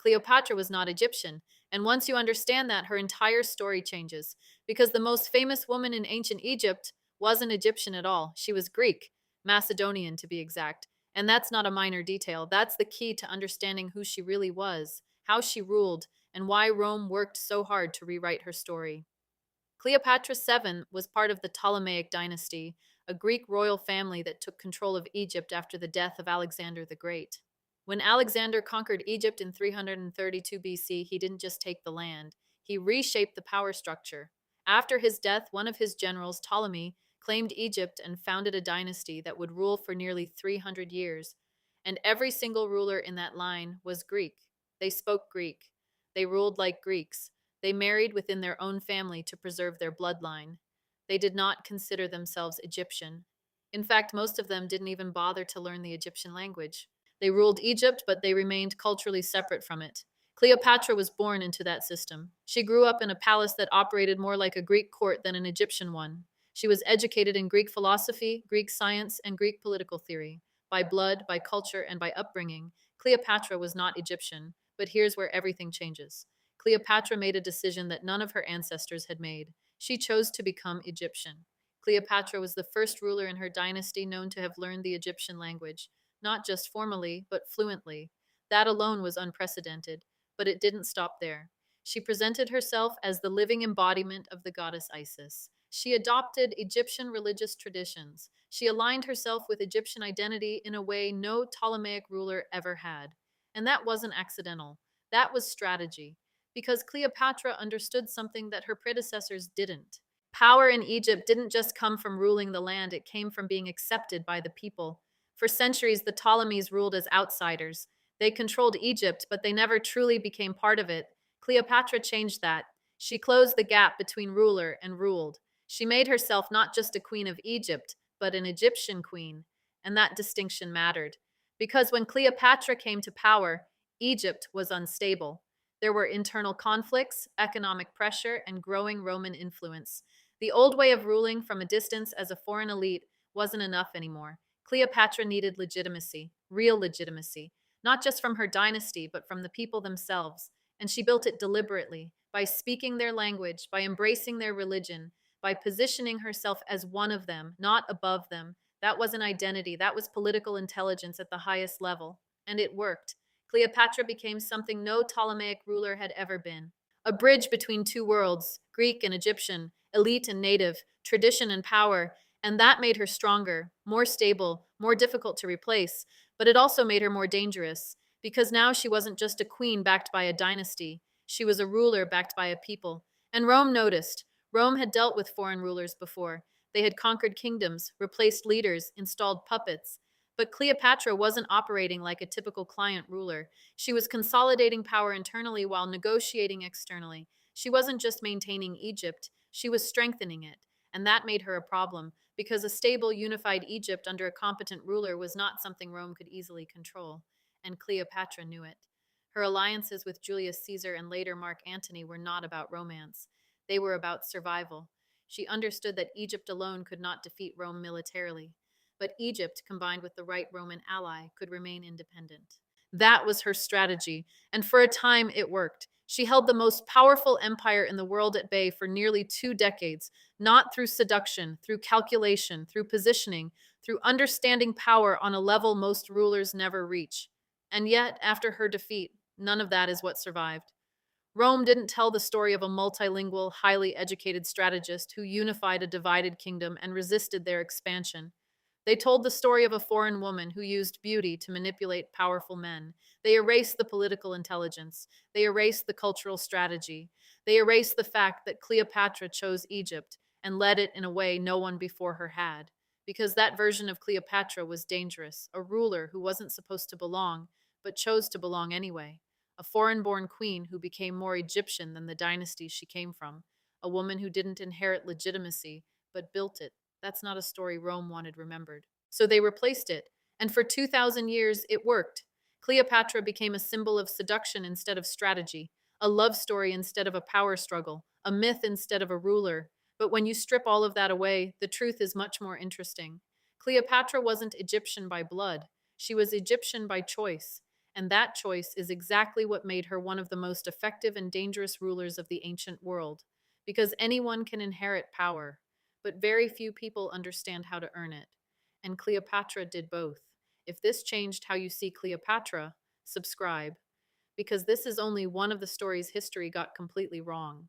Cleopatra was not Egyptian, and once you understand that, her entire story changes, because the most famous woman in ancient Egypt wasn't Egyptian at all. She was Greek, Macedonian to be exact. And that's not a minor detail. That's the key to understanding who she really was, how she ruled, and why Rome worked so hard to rewrite her story. Cleopatra VII was part of the Ptolemaic dynasty, a Greek royal family that took control of Egypt after the death of Alexander the Great. When Alexander conquered Egypt in 332 BC, he didn't just take the land, he reshaped the power structure. After his death, one of his generals, Ptolemy, claimed Egypt and founded a dynasty that would rule for nearly 300 years. And every single ruler in that line was Greek. They spoke Greek. They ruled like Greeks. They married within their own family to preserve their bloodline. They did not consider themselves Egyptian. In fact, most of them didn't even bother to learn the Egyptian language. They ruled Egypt, but they remained culturally separate from it. Cleopatra was born into that system. She grew up in a palace that operated more like a Greek court than an Egyptian one. She was educated in Greek philosophy, Greek science, and Greek political theory. By blood, by culture, and by upbringing, Cleopatra was not Egyptian. But here's where everything changes. Cleopatra made a decision that none of her ancestors had made. She chose to become Egyptian. Cleopatra was the first ruler in her dynasty known to have learned the Egyptian language, not just formally, but fluently. That alone was unprecedented, but it didn't stop there. She presented herself as the living embodiment of the goddess Isis. She adopted Egyptian religious traditions. She aligned herself with Egyptian identity in a way no Ptolemaic ruler ever had. And that wasn't accidental. That was strategy. Because Cleopatra understood something that her predecessors didn't. Power in Egypt didn't just come from ruling the land, it came from being accepted by the people. For centuries, the Ptolemies ruled as outsiders. They controlled Egypt, but they never truly became part of it. Cleopatra changed that. She closed the gap between ruler and ruled. She made herself not just a queen of Egypt, but an Egyptian queen. And that distinction mattered. Because when Cleopatra came to power, Egypt was unstable. There were internal conflicts, economic pressure, and growing Roman influence. The old way of ruling from a distance as a foreign elite wasn't enough anymore. Cleopatra needed legitimacy, real legitimacy, not just from her dynasty, but from the people themselves. And she built it deliberately, by speaking their language, by embracing their religion, by positioning herself as one of them, not above them. That was an identity, that was political intelligence at the highest level. And it worked. Cleopatra became something no Ptolemaic ruler had ever been. A bridge between two worlds, Greek and Egyptian, elite and native, tradition and power, and that made her stronger, more stable, more difficult to replace, but it also made her more dangerous, because now she wasn't just a queen backed by a dynasty, she was a ruler backed by a people. And Rome noticed. Rome had dealt with foreign rulers before. They had conquered kingdoms, replaced leaders, installed puppets. But Cleopatra wasn't operating like a typical client ruler. She was consolidating power internally while negotiating externally. She wasn't just maintaining Egypt, she was strengthening it. And that made her a problem, because a stable, unified Egypt under a competent ruler was not something Rome could easily control. And Cleopatra knew it. Her alliances with Julius Caesar and later Mark Antony were not about romance. They were about survival. She understood that Egypt alone could not defeat Rome militarily, but Egypt, combined with the right Roman ally, could remain independent. That was her strategy, and for a time it worked. She held the most powerful empire in the world at bay for nearly 2 decades, not through seduction, through calculation, through positioning, through understanding power on a level most rulers never reach. And yet, after her defeat, none of that is what survived. Rome didn't tell the story of a multilingual, highly educated strategist who unified a divided kingdom and resisted their expansion. They told the story of a foreign woman who used beauty to manipulate powerful men. They erased the political intelligence. They erased the cultural strategy. They erased the fact that Cleopatra chose Egypt and led it in a way no one before her had. Because that version of Cleopatra was dangerous, a ruler who wasn't supposed to belong, but chose to belong anyway. A foreign-born queen who became more Egyptian than the dynasty she came from. A woman who didn't inherit legitimacy, but built it. That's not a story Rome wanted remembered. So they replaced it, and for 2,000 years it worked. Cleopatra became a symbol of seduction instead of strategy, a love story instead of a power struggle, a myth instead of a ruler. But when you strip all of that away, the truth is much more interesting. Cleopatra wasn't Egyptian by blood. She was Egyptian by choice. And that choice is exactly what made her one of the most effective and dangerous rulers of the ancient world. Because anyone can inherit power, but very few people understand how to earn it. And Cleopatra did both. If this changed how you see Cleopatra, subscribe, because this is only one of the stories history got completely wrong.